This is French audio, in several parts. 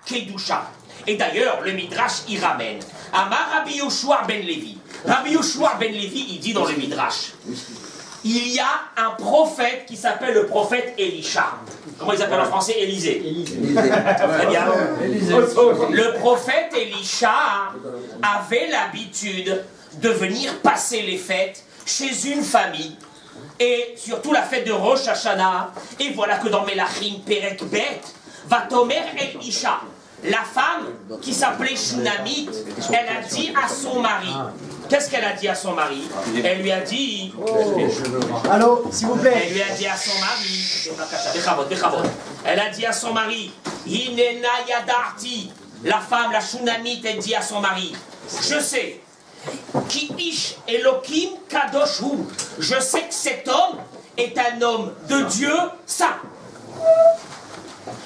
Kedusha. Et d'ailleurs, le Midrash y ramène. Amar Rabbi Yoshua ben Levi. Rabbi Yoshua ben Levi, il dit dans le Midrash, il y a un prophète qui s'appelle le prophète Elisha. Comment il s'appelle en français? Élisée. Très bien. Le prophète Elisha avait l'habitude de venir passer les fêtes chez une famille, et surtout la fête de Rosh Hashanah. Et voilà que dans Melachim Perek Bet, Vatomer El Isha, la femme qui s'appelait Shunamit, elle a dit à son mari, qu'est-ce qu'elle a dit à son mari? Elle lui a dit, allô, s'il vous plaît. Elle lui a dit à son mari, elle a dit à son mari, Hinena Yadarti, la femme, la Shunamit, elle dit à son mari, je sais, Ki Ish Elokim Kadoshu, je sais que cet homme est un homme de Dieu saint.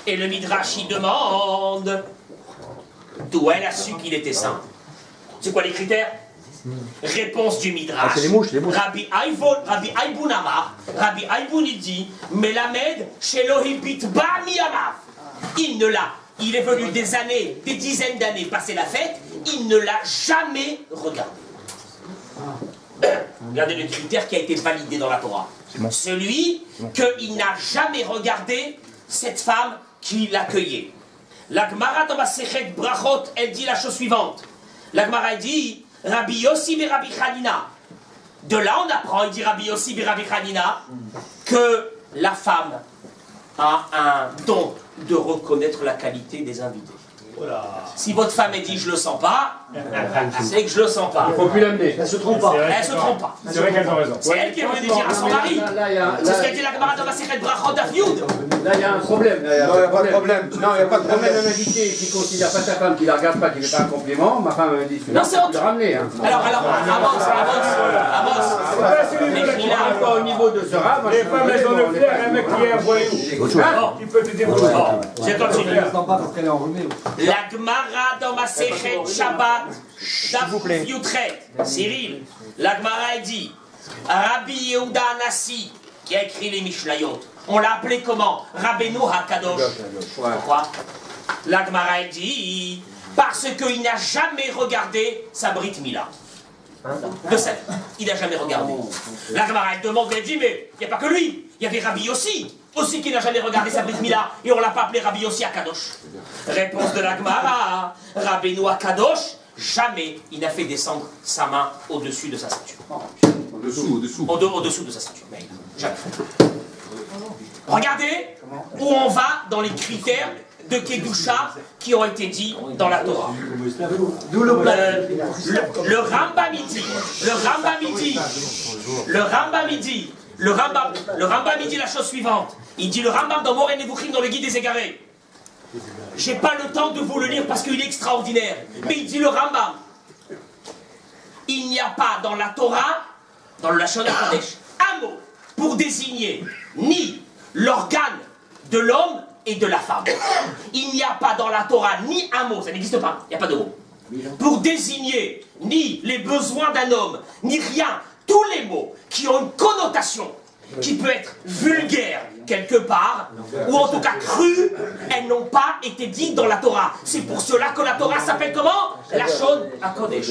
Et le Midrash y demande d'où elle a su qu'il était saint. C'est quoi les critères? Réponse du Midrash. C'est les mouches, les mouches. Rabbi Aïboun Amar, Rabbi Aïboun il dit, Melamed Shelohibit Ba Miyamav. Il est venu des années, des dizaines d'années passer la fête, il ne l'a jamais regardé. Regardez le critère qui a été validé dans la Torah. Celui qu'il n'a jamais regardé cette femme qui l'accueillait. La Gemara dans Masechet Brachot, elle dit la chose suivante. La Gemara dit, Rabbi Yossi et Rabbi Hanina. De là on apprend, il dit Rabbi Yossi et Rabbi Hanina, que la femme a un don de reconnaître la qualité des invités. Si votre femme est dit je le sens pas, c'est que je le sens pas. Il ne faut plus l'amener. Elle se trompe pas. Elle se trompe pas. C'est vrai qu'elles ont raison. C'est elle qui est venue dire à son mari. C'est ce qu'a dit la Gemara dans Masechet Brachot d'Afioud. Là, il y a un problème. Non, il n'y a pas de problème. Non, il n'y a pas de Même problème. un invité qui ne considère pas sa femme, qui ne la regarde pas, qui ne fait pas un compliment, ma femme me dit Non, c'est autre. de ramener. Hein. Alors, avance. Mais il a Pas au niveau de ce rat. Les femmes, elles ont le flair, un mec qui est un voyou. Tu peux te dire. Je continue. Attends pas parce qu'elle est enrhumée. La Gemara dans Masechet Shabbat, Daf Yutret, Cyril, la Gemara dit, Rabbi Yehuda Anassi, qui a écrit les Mishlayot, on l'a appelé comment? Rabbeinu HaKadosh. Pourquoi? La Gemara dit, parce qu'il n'a jamais regardé sa Brit Mila. De sa vie. Il n'a jamais regardé. La Gemara demande, elle dit, mais il n'y a pas que lui, il y avait Rabbi Yossi qui n'a jamais regardé sa Brit Mila, et on ne l'a pas appelé Rabbi Yossi HaKadosh. Réponse de la Gemara, Rabbeinu HaKadosh, jamais il n'a fait descendre sa main au-dessus de sa ceinture. Au-dessous de sa ceinture. Mais jamais. Regardez où on va dans les critères de Kedusha qui ont été dits dans la Torah. Le Rambam dit la chose suivante. Il dit le Rambam dans Moreh Nevuchim dans le Guide des Égarés. J'ai pas le temps de vous le lire parce qu'il est extraordinaire. Mais il dit le Rambam. Il n'y a pas dans la Torah, dans le Lashon HaKodesh, un mot pour désigner ni l'organe de l'homme et de la femme. Il n'y a pas dans la Torah ni un mot, ça n'existe pas, il n'y a pas de mot, pour désigner ni les besoins d'un homme, ni rien. Tous les mots qui ont une connotation qui peut être vulgaire quelque part, ou en tout cas crue, elles n'ont pas été dites dans la Torah. C'est pour cela que la Torah s'appelle comment? Lashon HaKodesh.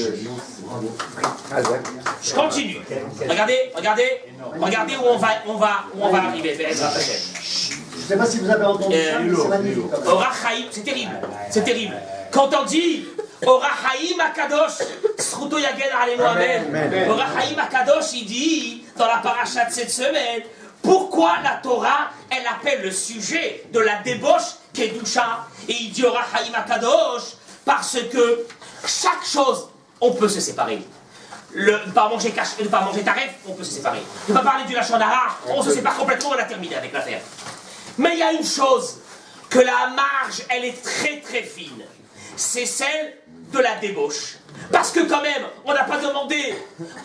Je continue. Regardez où on va arriver. Je ne sais pas si vous avez entendu ça, mais c'est magnifique. Orachaim, c'est terrible. Quand on dit Orachaim HaKadosh, Zchuto Yagen Aleinu Amen. Orachaim HaKadosh, il dit dans la paracha de cette semaine, pourquoi la Torah, elle appelle le sujet de la débauche Kedusha. Et il dit Orachaim HaKadosh, parce que chaque chose, on peut se séparer. Ne pas manger taref, on peut se séparer. Ne pas parler du Lashon Hara, on se sépare complètement, on a terminé avec l'affaire. Mais il y a une chose, que la marge, elle est très très fine. C'est celle de la débauche. Parce que quand même, on n'a pas demandé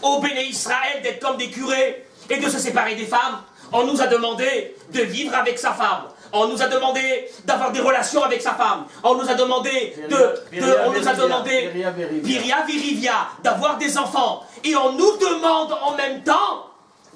aux Béné Israël d'être comme des curés et de se séparer des femmes. On nous a demandé de vivre avec sa femme. On nous a demandé d'avoir des relations avec sa femme. On nous a demandé Viria Virivia, d'avoir des enfants. Et on nous demande en même temps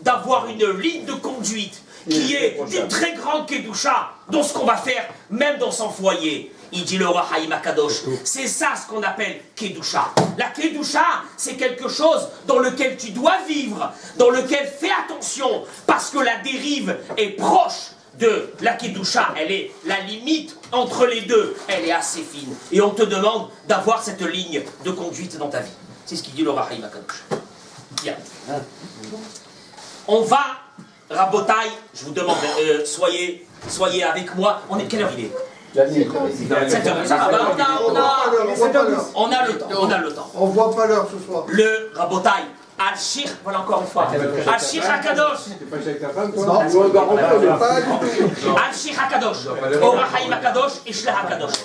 d'avoir une ligne de conduite qui est d'une très grande kedusha dans ce qu'on va faire, même dans son foyer. Il dit le roi Haïm Akadosh. C'est ça ce qu'on appelle Kedusha. La Kedusha, c'est quelque chose dans lequel tu dois vivre, dans lequel fais attention, parce que la dérive est proche de la Kedusha. Elle est la limite entre les deux. Elle est assez fine. Et on te demande d'avoir cette ligne de conduite dans ta vie. C'est ce qu'il dit le roi Haïm Akadosh. Bien. On va, Rabotai, je vous demande, soyez avec moi. Quelle heure il est? 7 heures. Ça va, on a le temps. On voit pas l'heure ce soir. Le Rabotai, Al-Shir, voilà encore une fois. Al-Shir Hakadosh. Al-Shir Hakadosh. Ora Haïm Hakadosh et Shlach Hakadosh.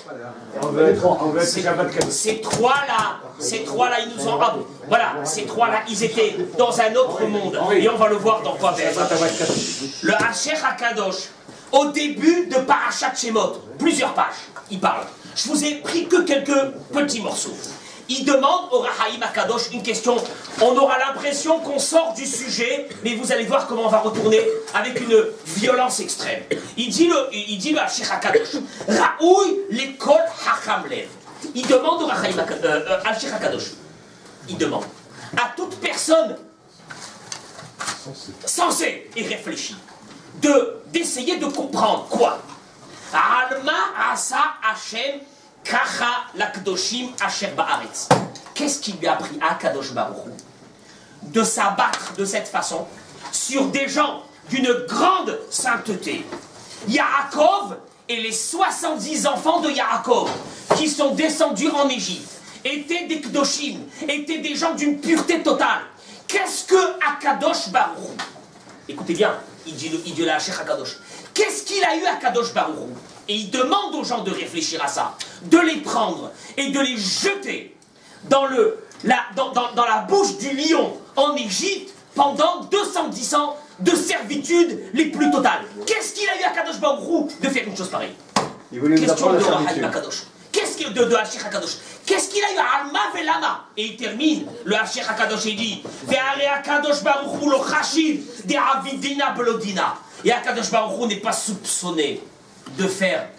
Ces trois-là, ils nous ont. Voilà, ces trois-là, ils étaient dans un autre monde. Et on va le voir dans quoi faire. Le Al-Shir Hakadosh. Au début de Parashat Shemot, plusieurs pages, il parle. Je vous ai pris que quelques petits morceaux. Il demande au Rahaïm Akadosh une question. On aura l'impression qu'on sort du sujet, mais vous allez voir comment on va retourner avec une violence extrême. Il dit le Hachir Akadosh, Raoui l'école Hachamlev. Il demande au Rahaïm Hachir Akadosh. Il demande à toute personne sensée et réfléchie d'essayer de comprendre quoi. Alma asa Hashem kacha lakdoshim asher ba'aretz. Qu'est-ce qui lui a pris à Kadosh Baruch Hu de s'abattre de cette façon sur des gens d'une grande sainteté? Yaakov et les 70 enfants de Yaakov qui sont descendus en Égypte étaient des kdoshim, étaient des gens d'une pureté totale. Qu'est-ce que Akadosh Baruch Hu? Écoutez bien, il dit la Hachir Akadosh. Qu'est-ce qu'il a eu à Kadosh Baruch Hu? Et il demande aux gens de réfléchir à ça, de les prendre et de les jeter dans la bouche du lion en Égypte pendant 210 ans de servitude les plus totales. Qu'est-ce qu'il a eu à Kadosh Baruch Hu de faire une chose pareille? Question de Haïm Akadosh. Qu'est-ce qu'il de Hachir Akadosh? Qu'est-ce qu'il a eu à Alma Velama? Et il termine, le Hachir Akadosh, il dit Ve'are Akadosh Baruch Hu lo chashiv de avidina belodina. Et Akadosh Baruch Hu n'est pas soupçonné de faire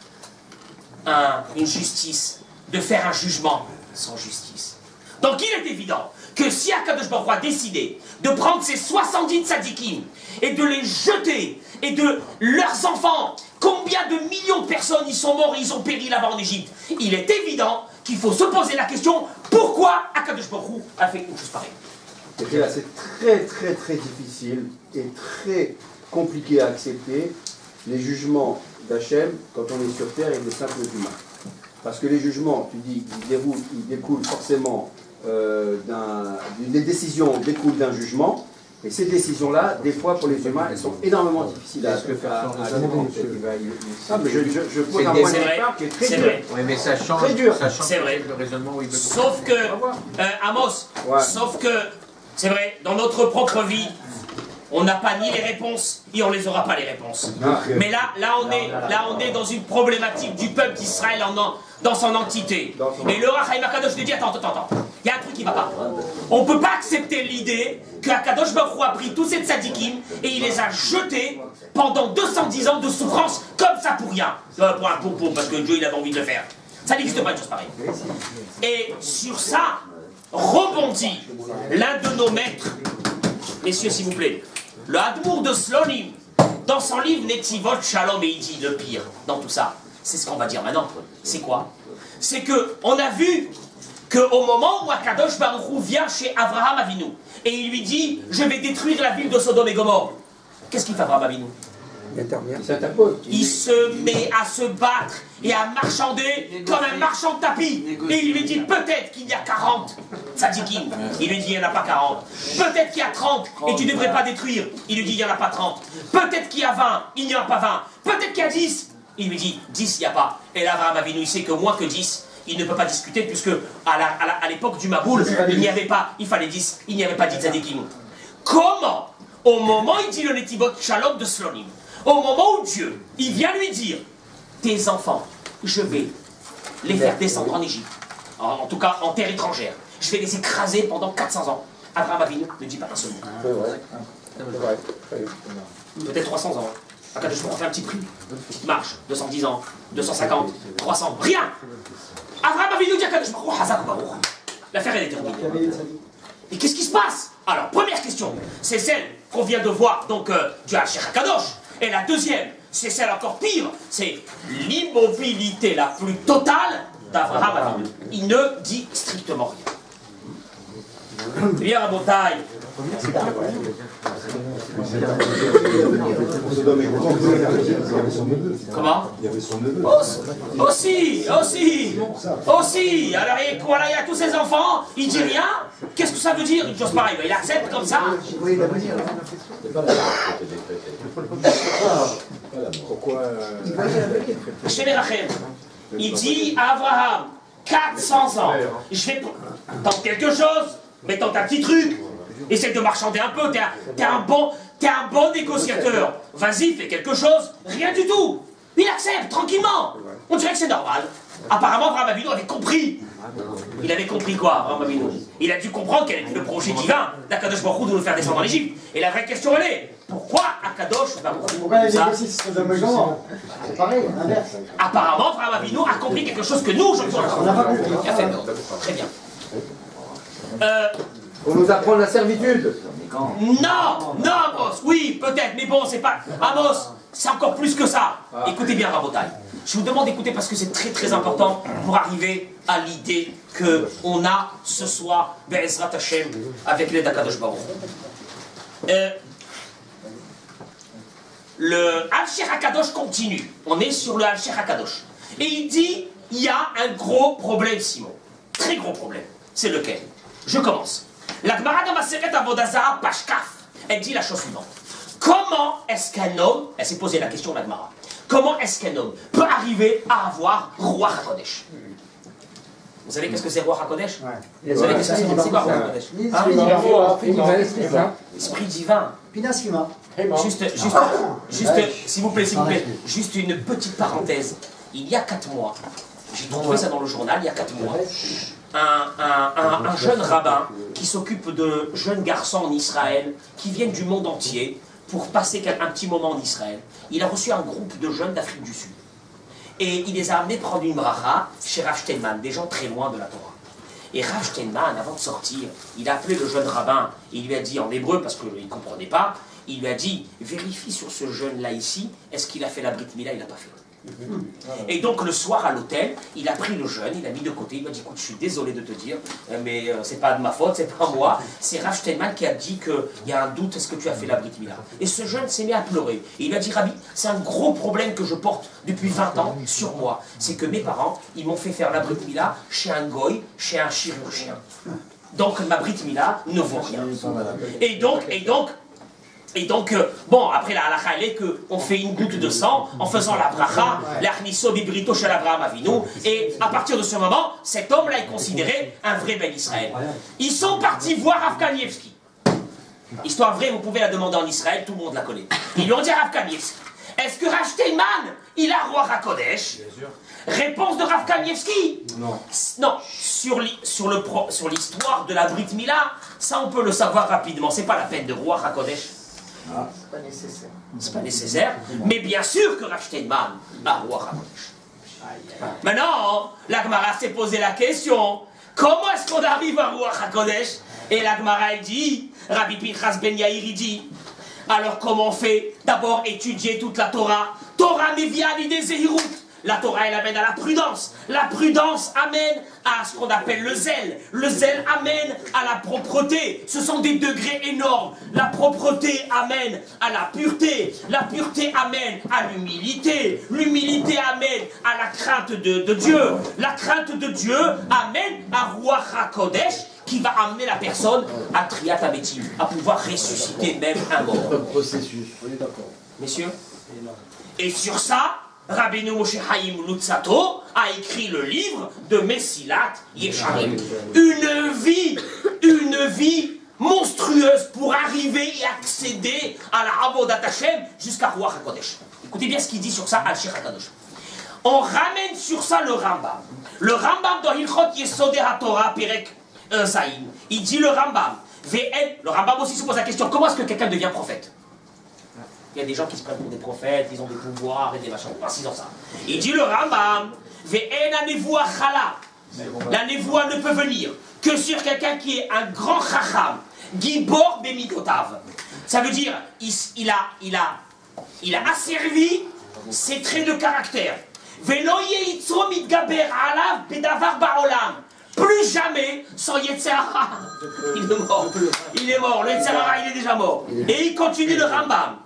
une justice, de faire un jugement sans justice. Donc il est évident que si Akadosh Baruch Hu a décidé de prendre ces 70 tzadikim et de les jeter, et de leurs enfants, combien de millions de personnes ils sont morts et ils ont péri là-bas en Égypte, il est évident qu'il faut se poser la question, pourquoi Akadosh Baruch Hu a fait une chose pareille? C'est très très très difficile et très compliqué à accepter les jugements d'Hachem quand on est sur terre et des simples humains. Parce que les jugements, tu dis, ils découlent forcément les décisions découlent d'un jugement, et ces décisions-là, des fois pour les humains, elles sont énormément difficiles à comprendre. Je pose un point de départ qui est très dur. Oui, mais ça change, très dur. Ça change C'est vrai. le raisonnement où il veut. Sauf que, Amos, sauf que, c'est vrai, dans notre propre vie, on n'a pas ni les réponses et on ne les aura pas les réponses. Mais là on est dans une problématique du peuple d'Israël dans son entité. Et le Rahaïm Akadosh lui dit attends, il y a un truc qui ne va pas. On ne peut pas accepter l'idée qu'Akadosh Baruch Hu a pris tous ces tzadikim et il les a jetés pendant 210 ans de souffrance comme ça pour rien. Pour un pompon, parce que Dieu il avait envie de le faire. Ça n'existe pas une chose pareille. Et sur ça, rebondit l'un de nos maîtres, messieurs s'il vous plaît, le Hadmour de Slonim, dans son livre Netivot Shalom, et il dit le pire dans tout ça. C'est ce qu'on va dire maintenant. C'est quoi? C'est que on a vu qu'au moment où Akadosh Baruch Hu vient chez Avraham Avinu et il lui dit je vais détruire la ville de Sodome et Gomorrhe, qu'est-ce qu'il fait Avraham Avinu? Il se met à se battre et à marchander comme un marchand de tapis. Et il lui dit peut-être qu'il y a 40 tzadikim. Il lui dit il n'y en a pas 40. Peut-être qu'il y a 30 et tu ne devrais pas détruire. Il lui dit il n'y en a pas 30. Peut-être qu'il y a 20, il n'y en a pas 20. Peut-être qu'il y a 10. Il lui dit 10, il n'y a pas. Et là, Avraham Avinu, il sait que moins que 10, il ne peut pas discuter puisque à l'époque du Maboul, il n'y avait pas, il fallait 10, il n'y avait pas 10 tzadikim. Comment, au moment où il dit le Netivot Shalom de Slonim, au moment où Dieu, il vient lui dire tes enfants, je vais les faire descendre en Égypte, en tout cas en terre étrangère, je vais les écraser pendant 400 ans. Abraham Avinu ne dit pas un seul mot. Peut-être 300 ans. Akadosh Baruch Hu fait un petit prix. Il marche, 210 ans, 250, 300, rien. Abraham Avinu dit à Akadosh Baruch Hu, Hazak Baruch. L'affaire elle est terminée. Et qu'est-ce qui se passe? Alors, première question, c'est celle qu'on vient de voir, donc du Al-Sheikh HaKadosh. Et la deuxième, c'est celle encore pire, c'est l'immobilité la plus totale d'Abraham Avinu. Il ne dit strictement rien. Bien, Rabotai. Comment? Il y avait son neveu. Aussi. Alors, voilà, il y a tous ses enfants, il dit rien. Qu'est-ce que ça veut dire? Une chose pareille, il accepte comme ça. Pourquoi Chez Merachem, il dit à Abraham, 400 ans, je vais tenter quelque chose, mais tente un petit truc. Essaye de marchander un peu, t'es un bon négociateur. Vas-y, fais quelque chose. Rien du tout. Il accepte, tranquillement. On dirait que c'est normal. Apparemment, Abraham Avinu avait compris. Il avait compris quoi, Abraham Avinu? Il a dû comprendre quel était le projet divin d'Akadosh Baruch Hu de nous faire descendre en Égypte. Et la vraie question, elle est, pourquoi Akadosh Baruch Hu? Pourquoi les négociations sont de gens? C'est pareil, l'inverse. Apparemment, Abraham Avinu a compris quelque chose que nous, aujourd'hui, On n'a pas compris. Il a fait peur. Très bien. On nous apprend la servitude. Non, Amos, oui, peut-être, mais bon, c'est pas... Amos, c'est encore plus que ça. Écoutez bien, Rabotai. Je vous demande d'écouter parce que c'est très très important pour arriver à l'idée qu'on a ce soir, Be'ezrat Hashem, avec l'aide d'Akadosh Baruch Hu. Le Al-Sheikh HaKadosh continue. On est sur le Al-Sheikh HaKadosh. Et il dit, il y a un gros problème, Simon. Très gros problème. C'est lequel? Je commence. La Gemara dans Maseret Avodah Zarah, page Kaf, elle dit la chose suivante. Comment est-ce qu'un homme, elle s'est posé la question, la Gemara, comment est-ce qu'un homme peut arriver à avoir Ruach HaKodesh? Vous savez qu'est-ce que c'est Ruach HaKodesh? Vous savez qu'est-ce que c'est quoi Ruach HaKodesh? Esprit divin. Pinaskima. Juste, s'il vous plaît, juste une petite parenthèse. Il y a 4 mois, j'ai trouvé ça dans le journal, il y a 4 mois, un jeune rabbin qui s'occupe de jeunes garçons en Israël qui viennent du monde entier pour passer un petit moment en Israël. Il a reçu un groupe de jeunes d'Afrique du Sud. Et il les a amenés prendre une bracha chez Rav Steinman, des gens très loin de la Torah. Et Rav Steinman, avant de sortir, il a appelé le jeune rabbin et il lui a dit en hébreu, parce qu'il ne comprenait pas, il lui a dit, vérifie sur ce jeune-là ici, est-ce qu'il a fait la Brit Mila? Il n'a pas fait. Et donc le soir à l'hôtel, il a pris le jeune, il l'a mis de côté, il m'a dit écoute, je suis désolé de te dire, mais c'est pas de ma faute, c'est pas moi, c'est Rav Steinman qui a dit qu'il y a un doute, est-ce que tu as fait la Brit Mila? Et ce jeune s'est mis à pleurer. Et il lui a dit Rabbi, c'est un gros problème que je porte depuis 20 ans sur moi, c'est que mes parents, ils m'ont fait faire la Brit Mila chez un goy, chez un chirurgien. Donc ma Brit Mila ne vaut rien. Et donc, bon, après la halakha, elle est qu'on fait une goutte de sang en faisant la bracha, l'achniso bibrito shel Abraham Avinu, et à partir de ce moment, cet homme-là est considéré un vrai Ben Israël. Ils sont partis voir Rav Kanievski. Histoire vraie, vous pouvez la demander en Israël, tout le monde la connaît. Ils lui ont dit à Rav Kanievski, est-ce que Rav Steinman, il a Ruach HaKodesh? Réponse de Rav Kanievski. Non. Non, sur l'histoire de la Brit Mila, ça on peut le savoir rapidement, c'est pas la peine de Ruach HaKodesh. C'est pas nécessaire. C'est pas nécessaire, mais bien sûr que Rav Steinman a Ruach HaKodesh. Maintenant, la Gemara s'est posé la question, comment est-ce qu'on arrive à Ruach HaKodesh? Et la Gemara elle dit, Rabbi Pinchas Ben Yair il dit, alors comment on fait? D'abord étudier toute la Torah. Torah mévia l'idée Zehirut. La Torah, elle amène à la prudence. La prudence amène à ce qu'on appelle le zèle. Le zèle amène à la propreté. Ce sont des degrés énormes. La propreté amène à la pureté. La pureté amène à l'humilité. L'humilité amène à la crainte de Dieu. La crainte de Dieu amène à Ruach HaKodesh qui va amener la personne à Triat Hametim, à pouvoir ressusciter même un mort. Processus, on est d'accord. Messieurs, et sur ça, Rabbeinu Moshe Chaim Luzzatto a écrit le livre de Messilat Yesharim. Une vie monstrueuse pour arriver et accéder à la Avodat Hashem jusqu'à Ruach HaKodesh. Écoutez bien ce qu'il dit sur ça, Al-Sheikh HaKadosh. On ramène sur ça le Rambam. Le Rambam dans Hilchot Yesodei HaTorah, Perek Zayin. Il dit le Rambam. Le Rambam aussi se pose la question, comment est-ce que quelqu'un devient prophète? Il y a des gens qui se prennent pour des prophètes, ils ont des pouvoirs et des machins. Pas s'ils ont ça. Il dit le Rambam, ve'en nevoa chala. La nevoa ne peut venir que sur quelqu'un qui est un grand chacham, gibor bemidotav. Ça veut dire, il a asservi ses traits de caractère. Velo yeitzo mitgaber alav bedavar ba'olam. Plus jamais sans Yetzer Hara. Il est mort. Il est mort. Le Yetzer Hara, il est déjà mort. Et il continue le Rambam.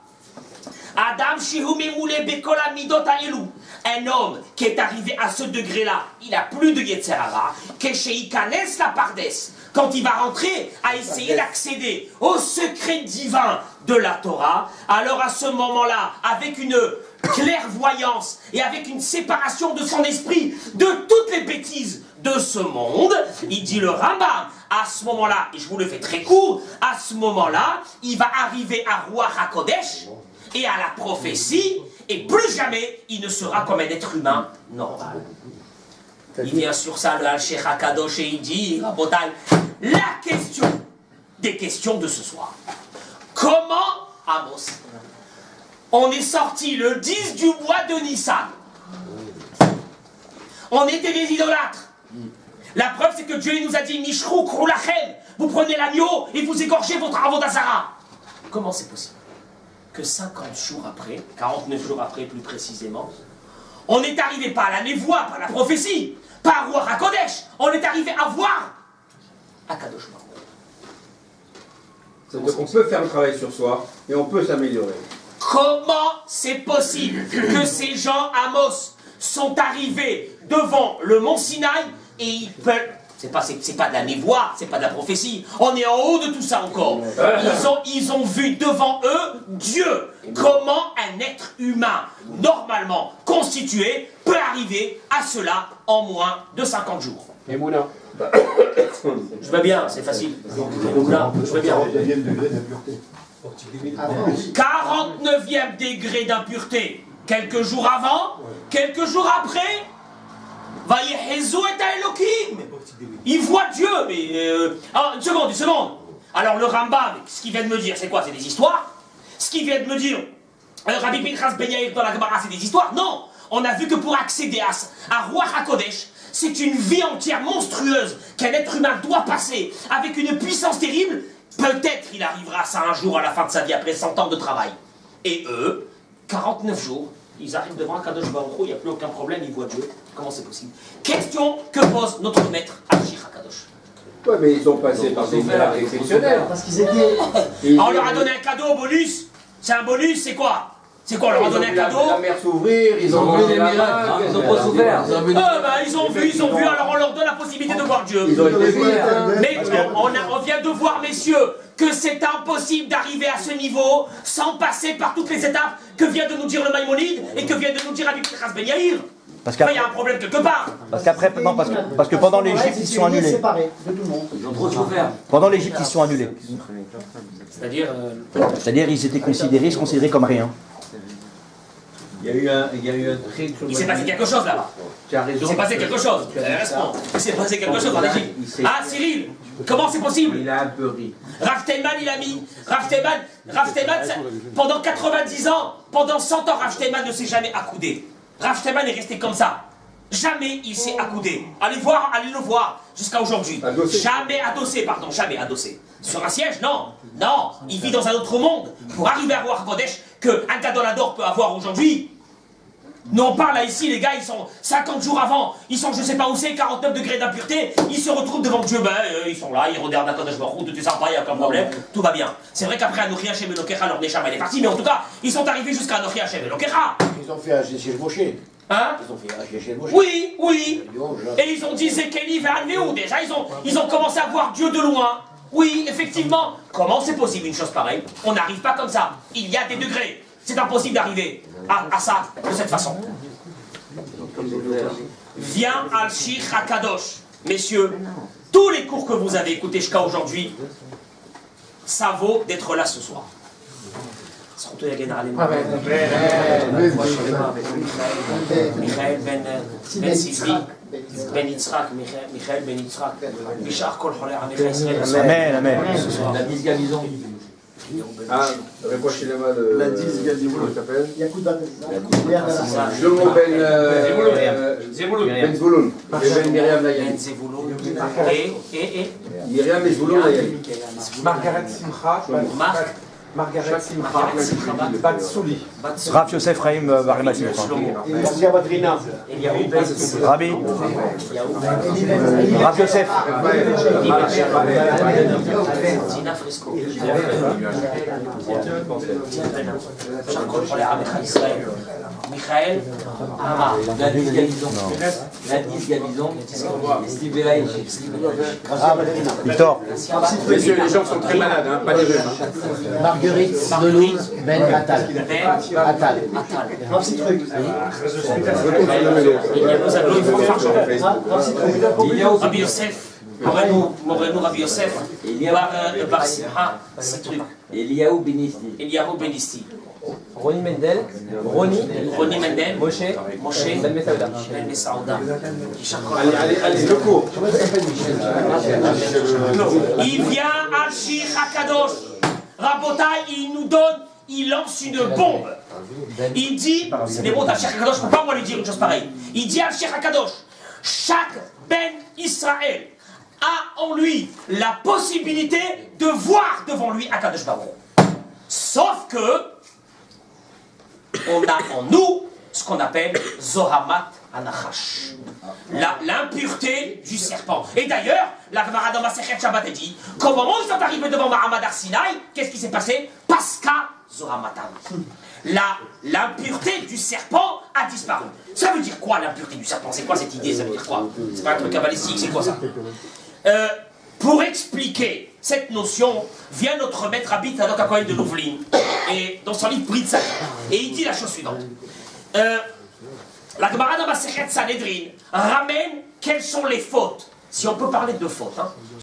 Adam shehu memoulé bekol amidot ha'elu. Un homme qui est arrivé à ce degré-là, il n'a plus de Yetzer Hara. Keshe kanes la pardes. Quand il va rentrer à essayer d'accéder au secret divin de la Torah, alors à ce moment-là, avec une clairvoyance et avec une séparation de son esprit de toutes les bêtises de ce monde, il dit le Rambam, à ce moment-là, et je vous le fais très court, à ce moment-là, il va arriver à Ruach HaKodesh et à la prophétie, et plus jamais il ne sera comme un être humain normal. Il vient sur ça, le Al-Sheikh HaKadosh, et il dit, Rabotai, la question des questions de ce soir. Comment, Amos, on est sorti le 10 du mois de Nissan. On était des idolâtres. La preuve, c'est que Dieu nous a dit, Mishrou Kroulachem, vous prenez l'agneau et vous égorgez votre avodazara. Comment c'est possible que 50 jours après, 49 jours après plus précisément, on est arrivé pas à la névoie, pas à la prophétie, pas à Ruach HaKodesh, on est arrivé à voir Akadosh Baruch Hu. C'est-à-dire qu'on peut faire le travail sur soi et on peut s'améliorer. Comment c'est possible que ces gens, Amos, sont arrivés devant le mont Sinaï et ils peuvent... C'est pas de la névoie, c'est pas de la prophétie. On est en haut de tout ça encore. Ils ont vu devant eux Dieu. Comment un être humain, normalement constitué, peut arriver à cela en moins de 50 jours. Et Mouna. Je veux bien, c'est facile. Mouna, je veux bien. 49e degré d'impureté. Quelques jours avant, quelques jours après, Vayehezu et Elohim. Il voit Dieu, mais... une seconde. Alors le Rambam, ce qu'il vient de me dire, c'est quoi? C'est des histoires? Ce qu'il vient de me dire, Rabbi Pinchas Ben Yair dans la Gemara, c'est des histoires? Non. On a vu que pour accéder à Ruach HaKodesh, c'est une vie entière monstrueuse qu'un être humain doit passer, avec une puissance terrible. Peut-être il arrivera à ça un jour à la fin de sa vie, après 100 ans de travail. Et eux, 49 jours, ils arrivent devant Kadosh Baruch Hu, il n'y a plus aucun problème, ils voient Dieu. Comment c'est possible? Question que pose notre maître Al-Shir HaKadosh. Ouais, mais ils ont passé par des miracles exceptionnels. Parce qu'ils étaient... On leur a donné un cadeau, bonus. C'est un bonus, c'est quoi? C'est quoi, on leur a donné un cadeau? La mer s'ouvrir, ils ont vu des miracles, ils ont pas souffert. Ils ont vu, alors on leur donne la possibilité de voir Dieu. Ils ont été Mais on vient de voir, messieurs, que c'est impossible d'arriver à ce niveau sans passer par toutes les étapes que vient de nous dire le Maïmonide et que vient de nous dire Rabbi Pinchas Ben Yair. Il y a un problème quelque part. Parce qu'après, non, parce que pendant l'Égypte, ils sont annulés. séparés de tout le monde. Ils ont trop souffert. Pendant l'Égypte, ils sont annulés. C'est-à-dire... C'est-à-dire, ils étaient considérés, comme rien. Il y a eu un très... Il s'est passé quelque chose là-bas. Tu as raison. Il s'est passé quelque chose. Il s'est passé quelque chose en Égypte. Ah, Cyril, comment c'est possible? Il a un peu ri. Rav Steinman, il a mis. Rav Steinman, pendant 90 ans, pendant 100 ans, Rav Steinman ne s'est jamais accoudé. Rav Steinman est resté comme ça. Jamais il s'est accoudé. Allez le voir, jusqu'à aujourd'hui. Jamais adossé. Sur un siège, non. Non, il vit dans un autre monde. Pour arriver à voir Kodesh, qu'un Gadolador peut avoir aujourd'hui. Nous on parle là ici, les gars, ils sont 50 jours avant, ils sont je sais pas où c'est, 49 degrés d'impureté, ils se retrouvent devant Dieu, ils sont là, ils regardent la Kodesh Baruch Hu, tout est sympa, il n'y a aucun problème, tout va bien. C'est vrai qu'après Anochi Hashem Elokecha, leur Neshama elle est partie, mais en tout cas, ils sont arrivés jusqu'à Anochi Hashem Elokecha. Ils ont fait un chez Moshe. Hein? Ils ont fait un chez Moshe. Oui. Et ils ont dit Zekeli Ve'Anveu, déjà, ils ont commencé à voir Dieu de loin. Oui, effectivement. Comment c'est possible une chose pareille? On n'arrive pas comme ça. Il y a des degrés. C'est impossible d'arriver à ça de cette façon. Viens Al-Shir HaKadosh. Messieurs, tous les cours que vous avez écoutés jusqu'à aujourd'hui, ça vaut d'être là ce soir. Michael Ben Sisri, Ben Yitzhak, Michel Ben Yitzhak, Bishar Kol Cholei Amech Israël. Amen. La misgalison. Ah, Reproche Shinema, La 10 Gazimoul. comment il s'appelle Yacoub Batazan. Shlomo Ben Zvouloun. Ben Miriam Nayeli. Ben Zevulun. Et Miriam et Zvouloun Nayeli. Margaret Simcha, Marc. Margaret Simcha, Batsouli. Rav Yosef Chaim Barimati. Marcia Badrina. Rabbi. Rav Yosef. Tina Fresco. Michael. Gladys Gabizon, Steve Belaïch. Victor. Messieurs, les gens sont très malades, hein, pas les rhumes. Marguerite Delouz Ben Attal. Attal. Un petit truc. Rabbi Yosef. Moreno Rabbi Yosef. Bar Simcha. Citruc. Eliaou Benisti. Eliyahu Benisti. Roni Mendel. Roni Mendel. Moshe. Ben Messaouda. Messaouda. Allez, le cours. Il vient Al-Shir Hakadosh. Rabotai, il nous donne, il lance une bombe. Il dit, c'est des mots d'Al-Shir Hakadosh, je ne peux pas moi lui dire une chose pareille. Il dit Al-Shir Hakadosh, chaque Ben Israël a en lui la possibilité de voir devant lui Hakadosh Baruch. Sauf que on a en nous ce qu'on appelle Zohamat Anachash, l'impureté du serpent. Et d'ailleurs, la Gemara dans Masechet Shabbat dit qu'au moment où ils sont arrivés devant Mahamad Arsinaï, qu'est-ce qui s'est passé? Pascha Zohamatan. L'impureté du serpent a disparu. Ça veut dire quoi l'impureté du serpent? C'est quoi cette idée? Ça veut dire quoi? C'est pas un truc cabalistique, c'est quoi ça? Pour expliquer cette notion, vient notre maître Rabbi Tzadok HaKohen de Louvlin, et dans son livre Brit Tzadok, et il dit la chose suivante. La Gemara dans Masechet Sanhedrin ramène quelles sont les fautes, si on peut parler de fautes, hein.